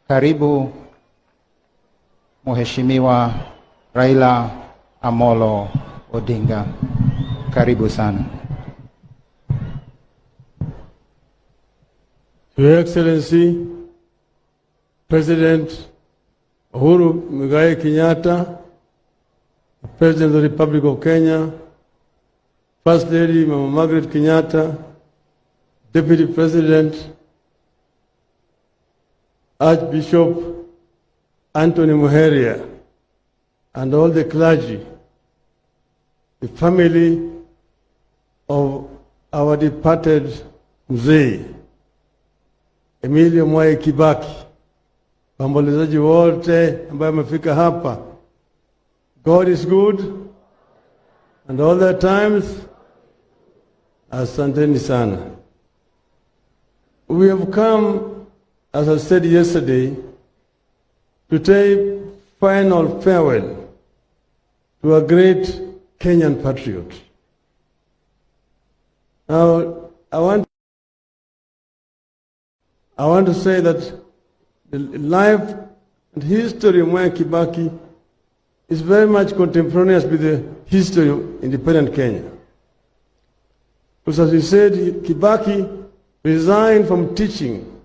Karibu Mheshimiwa Raila Amolo Odinga. Karibu sana. Your Excellency, President Uhuru Kenyatta, President of the Republic of Kenya, First Lady Mama Margaret Kenyatta, Deputy President Archbishop Anthony Muheria, and all the clergy, the family of our departed Mzee Emilio Mwai Kibaki, waombolezaji wote ambao wamefika hapa. God is good and all the times. Asanteni sana. We have come, as I said yesterday, to take final farewell to a great Kenyan patriot. Now, I want to say that the life and history of Mwai Kibaki is very much contemporaneous with the history of independent Kenya. Because as we said, Kibaki resigned from teaching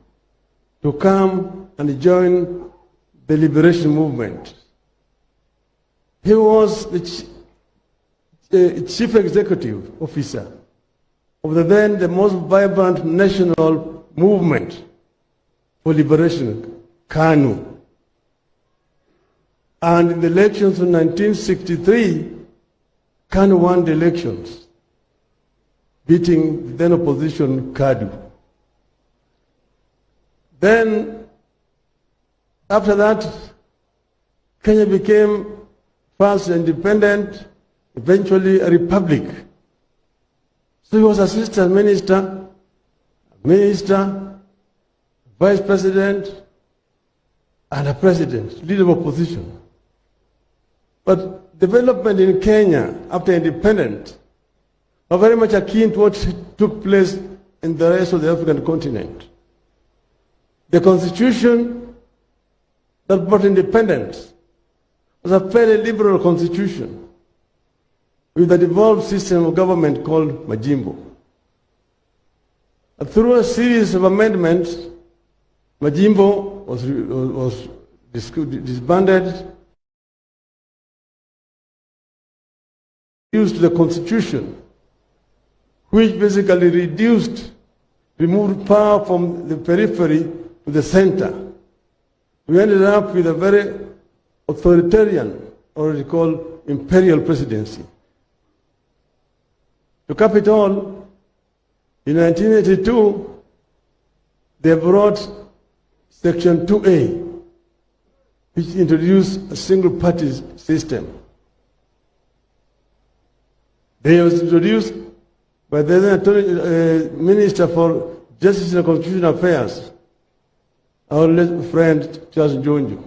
to come and join the liberation movement. He was the chief executive officer of the most vibrant national movement for liberation, KANU. And in the elections of 1963, KANU won the elections, beating the then opposition KADU. Then, after that, Kenya became first independent, eventually a republic. So he was assistant minister, vice president, and a president, leader of opposition. But development in Kenya after independence are very much akin to what took place in the rest of the African continent. The constitution that brought independence was a fairly liberal constitution with a devolved system of government called Majimbo. And through a series of amendments, Majimbo was disbanded, used the constitution, which basically removed power from the periphery to the center. We ended up with a very authoritarian, or what we call imperial presidency. To cap it all, in 1982, they brought Section 2A, which introduced a single-party system. They was introduced by the then Minister for Justice and Constitutional Affairs, our late friend Charles Njonjo.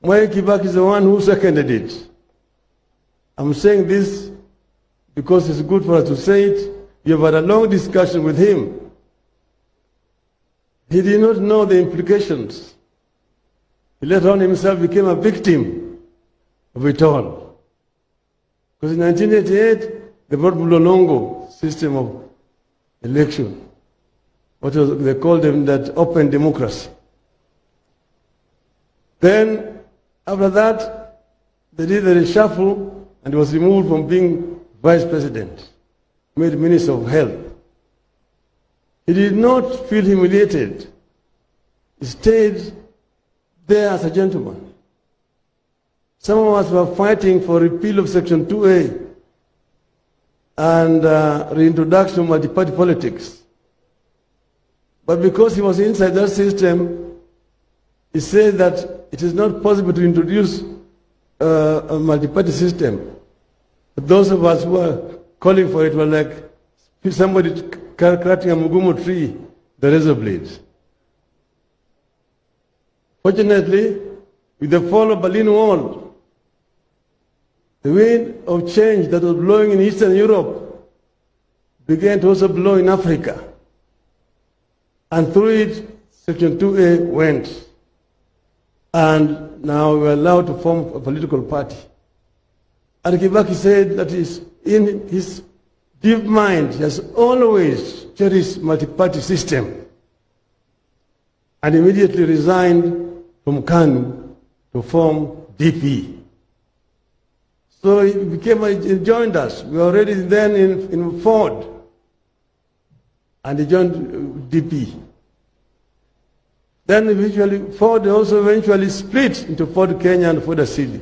Mwai Kibaki is the one who seconded it. I'm saying this because it's good for us to say it. We have had a long discussion with him. He did not know the implications. He later on himself became a victim of it all. Because in 1988, they brought Bulolongo system of election. They called them that open democracy. Then, after that, they did the reshuffle and was removed from being vice president, made minister of health. He did not feel humiliated. He stayed there as a gentleman. Some of us were fighting for repeal of Section 2A and reintroduction of multi-party politics. But because he was inside that system, he said that it is not possible to introduce a multi-party system. But those of us who were calling for it were like somebody cutting a mugumo tree, the razor blades. Fortunately, with the fall of Berlin Wall, the wind of change that was blowing in Eastern Europe began to also blow in Africa. And through it, Section 2A went. And now we are allowed to form a political party. And Kibaki said that in his deep mind, he has always cherished multi-party system, and immediately resigned from KANU to form DP. So he joined us. We were already then in Ford, and he joined DP. Then eventually, Ford also eventually split into Ford Kenya and Ford Asili.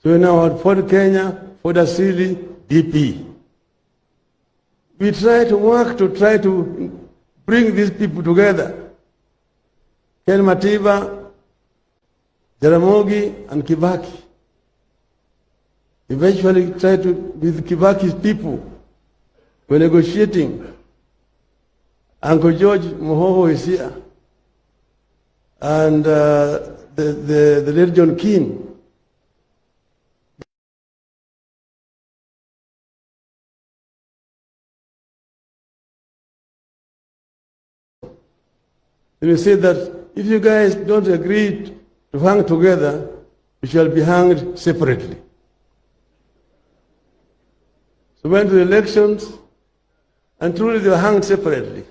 So we now have Ford Kenya, Ford Asili, DP. We try to work to try to bring these people together. Ken Matiba, Jaramogi, and Kibaki. Eventually try to, with Kibaki's people, we're negotiating. Uncle George Mohoho is here. And the late John Keane. We say that if you guys don't agree to hang together, you shall be hanged separately. So we went to the elections, and truly they were hanged separately.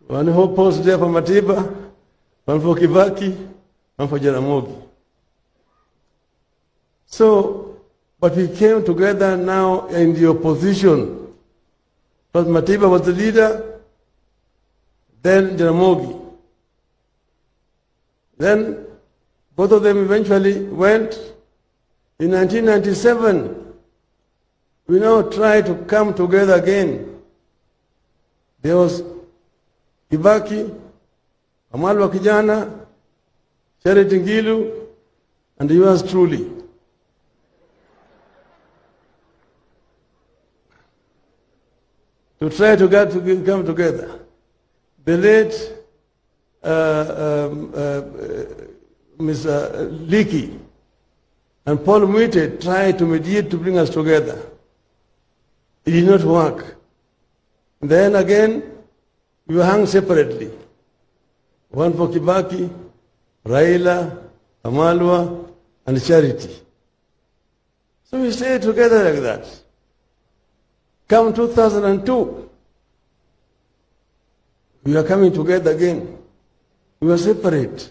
One whole post there for Matiba, one for Kibaki, one for Jaramogi. So, but we came together now in the opposition. But Matiba was the leader, then Jaramogi. Then both of them eventually went. In 1997, we now tried to come together again. There was Kibaki, Amalwa Kijana, Charity Ngilu, and yours truly. To try to come together. The late Mr. Leakey and Paul Mwite tried to mediate to bring us together. It did not work. Then again, we were hung separately. One for Kibaki, Raila, Amalwa, and Charity. So we stayed together like that. Come 2002, we were coming together again. We were separate.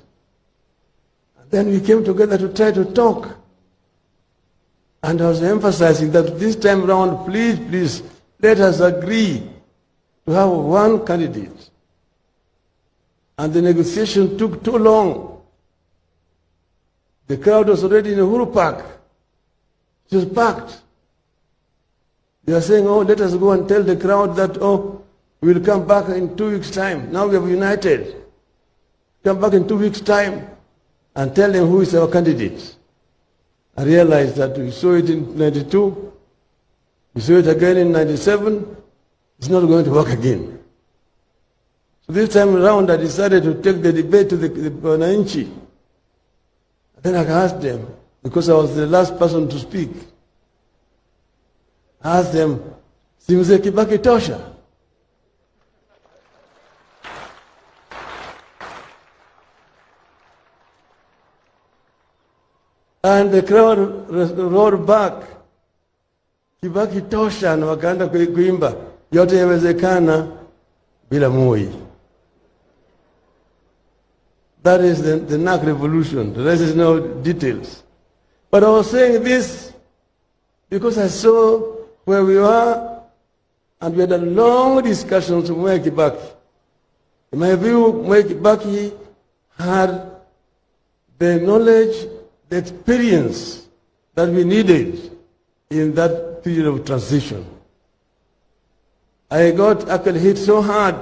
Then we came together to try to talk. And I was emphasizing that this time around, please, let us agree to have one candidate. And the negotiation took too long. The crowd was already in Uhuru Park. It was packed. They are saying, oh, let us go and tell the crowd that, oh, we will come back in 2 weeks' time. Now we have united. Come back in 2 weeks' time and tell them who is our candidate. I realized that we saw it in 92, we saw it again in 97, it's not going to work again. So this time around I decided to take the debate to the Wananchi. Then I asked them, because I was the last person to speak, I asked them, Simze Kibaki tosha? And the crowd roared back, Kibaki tosha, na wakaanza kuimba, yote yawezekana bila Moi. That is the NAC revolution. The rest is no details. But I was saying this because I saw where we were, and we had a long discussion with Mwai Kibaki. In my view, Mwai Kibaki had the knowledge, the experience that we needed in that period of transition. I got actually hit so hard.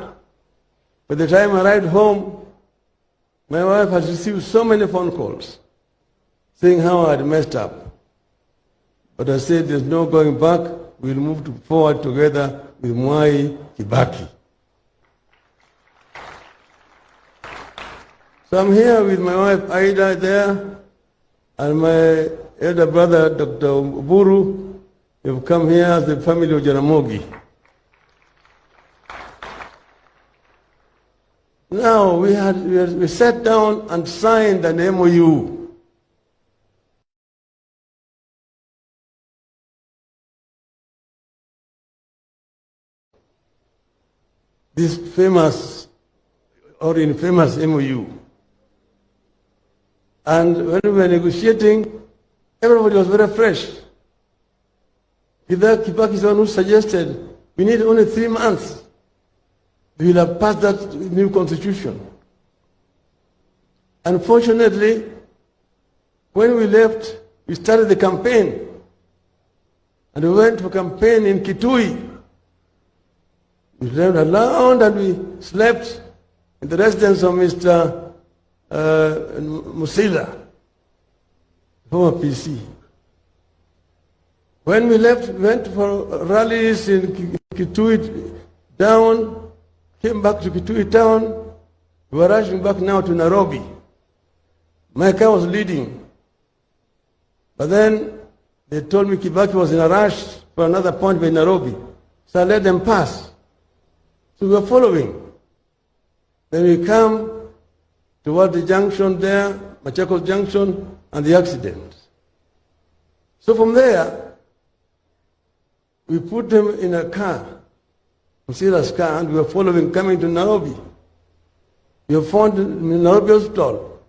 By the time I arrived home, my wife had received so many phone calls saying how I had messed up. But I said, there's no going back. We'll move forward together with Mwai Kibaki. So I'm here with my wife Aida there, and my elder brother, Dr. Uhuru. They've come here as the family of Jaramogi. Now we sat down and signed an MOU. This famous or infamous MOU. And when we were negotiating, everybody was very fresh. Kibaki'S one who suggested we need only 3 months. We will have passed that new constitution. Unfortunately, when we left, we started the campaign. And we went for campaign in Kitui. We slept around and we slept in the residence of Mr. Musila, former PC. When we left, we went for rallies in Kitui down, came back to Kitui town. We were rushing back now to Nairobi. My car was leading. But then they told me Kibaki was in a rush for another point in Nairobi. So I let them pass. So we were following. Then we come toward the junction there, Machakos Junction, and the accident. So from there, we put them in a car, Musila's car, and we were following, coming to Nairobi. We were found in Nairobi Hospital.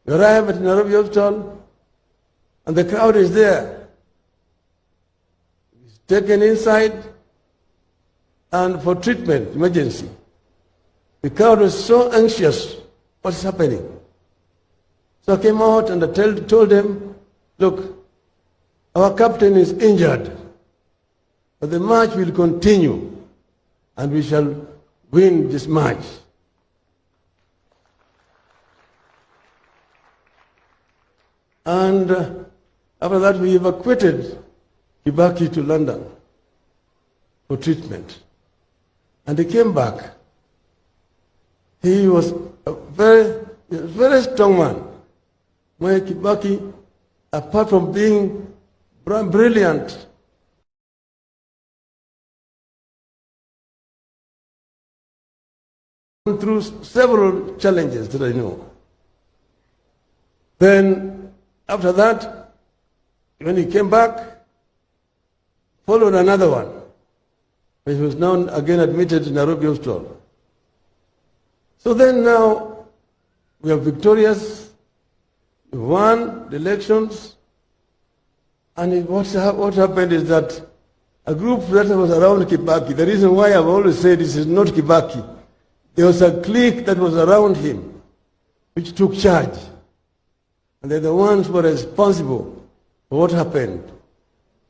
We arrived at Nairobi Hospital, and the crowd is there. He's taken inside, and for treatment, emergency. The crowd was so anxious, what's happening? So I came out and I told them, look, our captain is injured, but the march will continue, and we shall win this march. And after that, we evacuated Kibaki to London for treatment. And he came back. He was a very strong man. Mwai Kibaki, apart from being brilliant, through several challenges that I know. Then, after that, when he came back, followed another one. He was now again admitted to Nairobi Hospital. So then now, we are victorious, we won the elections, and what happened is that a group that was around Kibaki, the reason why I've always said this is not Kibaki, there was a clique that was around him, which took charge. And they're the ones who were responsible for what happened,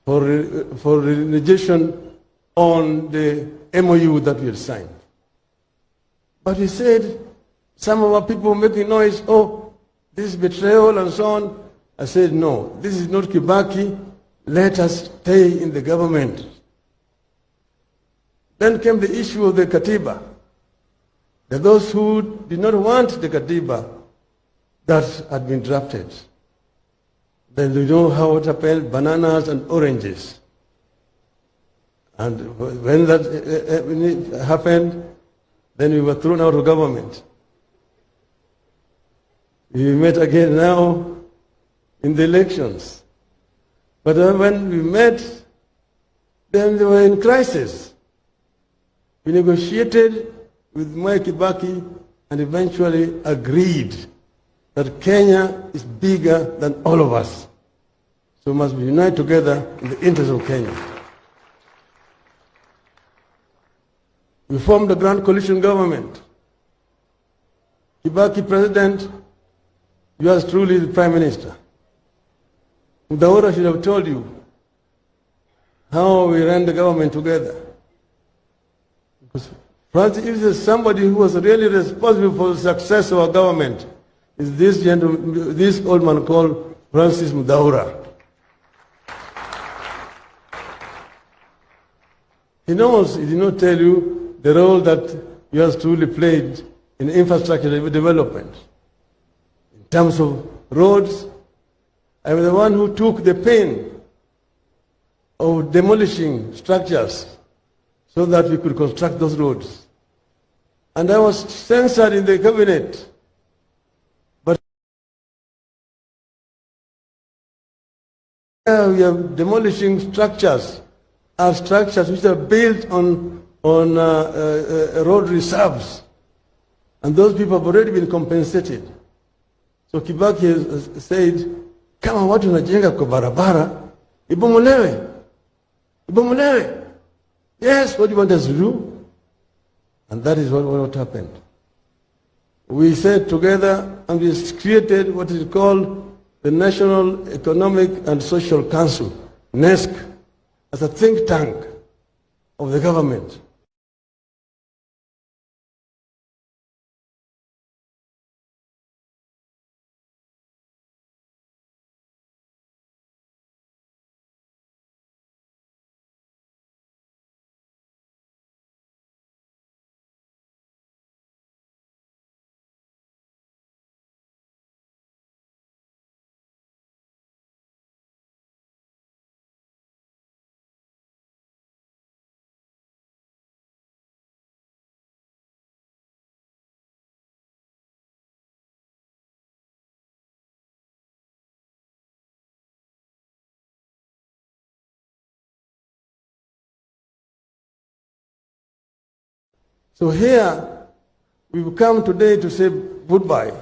for relegation on the MOU that we had signed. But he said, some of our people making noise, oh, this is betrayal and so on. I said, no, this is not Kibaki. Let us stay in the government. Then came the issue of the Katiba. There are those who did not want the Katiba that had been drafted. Then you know how it happened, bananas and oranges. And when that happened, then we were thrown out of government. We met again now in the elections. But when we met, then they were in crisis. We negotiated with Mwai Kibaki and eventually agreed that Kenya is bigger than all of us. So we must unite together in the interest of Kenya. We formed a grand coalition government. Kibaki president, yours truly the prime minister. Uhuru should have told you how we ran the government together. Because Francis, if there's somebody who was really responsible for the success of our government, is this gentleman, this old man called Francis Mudaura. He knows, he did not tell you the role that he has truly played in infrastructure development. In terms of roads, I am the one who took the pain of demolishing structures so that we could construct those roads. And I was censored in the cabinet. But we are demolishing structures, which are built on road reserves. And those people have already been compensated. So Kibaki has said, kama watu wanajenga kwa barabara, ibomolewe. Yes, what do you want us to do? And that is what happened. We sat together and we created what is called the National Economic and Social Council, NESC, as a think tank of the government. So here, we've come today to say goodbye.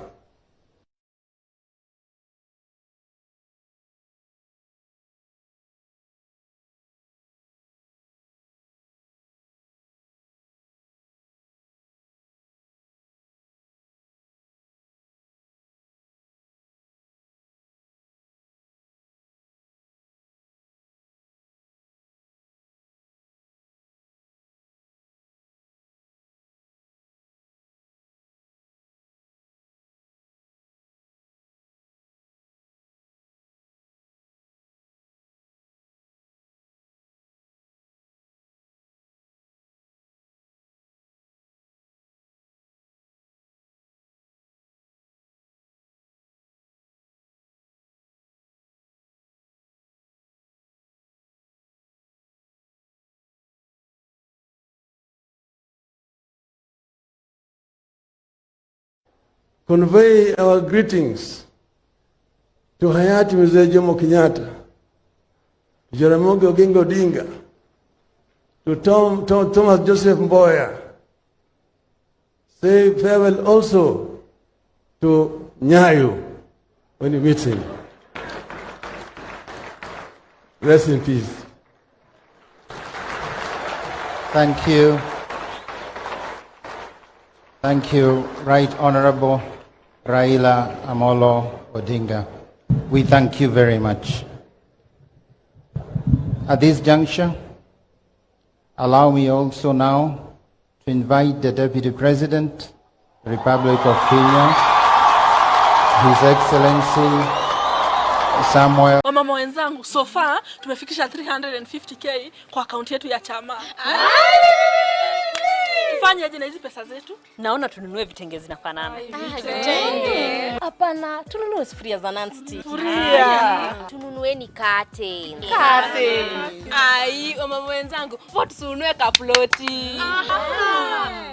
Convey our greetings to Hayati Mzee Jomo Kenyatta, to Jaramogi Oginga Odinga, to Thomas Joseph Mboya. Say farewell also to Nyayo when you meet him. Rest in peace. Thank you. Thank you, Right Honorable Raila Amolo Odinga. We thank you very much. At this juncture, allow me also now to invite the Deputy President, the Republic of Kenya, His Excellency Samuel. Wamama wenzangu, so far tumefikisha 350k kwa akaunti yetu ya chama. Tufanyaje na hizi pesa zetu? Naona tununue vitenge zinafanana. Vitenge. Hapana, tununue sufuria za non-stick. Sufuria. Tununueni kate. Ai, wamama wenzangu, vote tununue kaploti.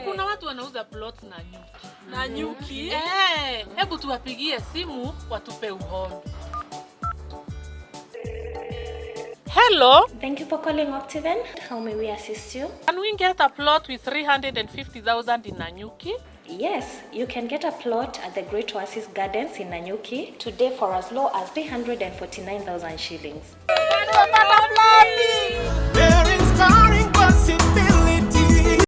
Kuna watu wanauza plots na nyuki. Na nyuki? Hebu tuwapigie simu watupe uhondo. Hello. Thank you for calling Octaven. How may we assist you? Can we get a plot with 350,000 in Nanyuki? Yes, you can get a plot at the Great Oasis Gardens in Nanyuki today for as low as 349,000 shillings.